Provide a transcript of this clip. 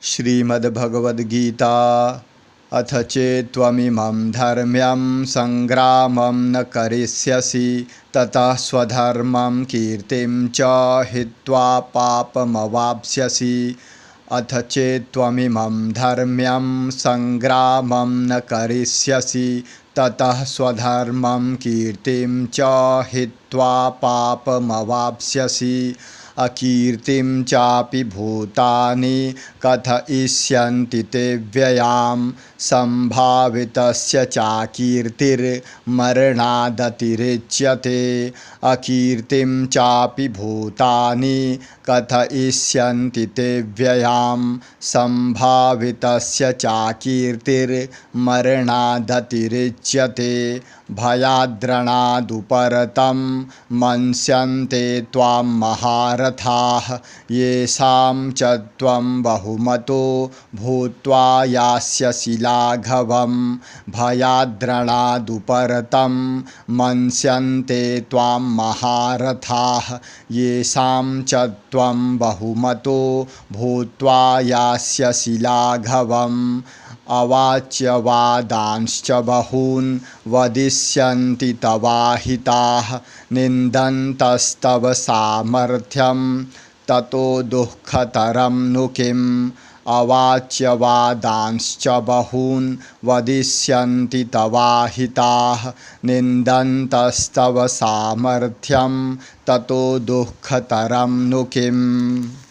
श्रीमद्भगवद्गीता अथ चेत्त्वमिमं धर्म्यं संग्रामं न करिष्यसि ततः स्वधर्मं कीर्तिं च हित्वा पापमवाप्स्यसि। अथ चेत्त्वमिमं धर्म्यं संग्रामं न करिष्यसि ततः स्वधर्मं कीर्तिं च हित्वा पापमवाप्स्यसि। अकीर्तिं चापि भूतानि कथयिष्यन्ति ते व्ययां सम्भावितस्य चाकीर्तिर्मरणादतिरिच्यते। अकीर्तिं चापि भूतानि कथयिष्यन्ति ते व्ययां सम्भावितस्य चाकीर्तिर्मरणादतिरिच्यते। भयाद्रणादुपरतं मन्स्यन्ते त्वां महारथाः येषां च त्वं बहुमतो भूत्वा यास्यसि लाघवम्। भयाद्रणादुपरतं मन्स्यन्ते त्वां महारथाः येषां च त्वं बहुमतो भूत्वा यास्यसि लाघवम्। अवाच्यवादांश्च बहून् वदिष्यन्ति तवाहिताः निन्दन्तस्तव सामर्थ्यं ततो दुःखतरं नु किम्। अवाच्यवादांश्च बहून् वदिष्यन्ति तवाहिताः निन्दन्तस्तव सामर्थ्यं ततो दुःखतरं नु किम्।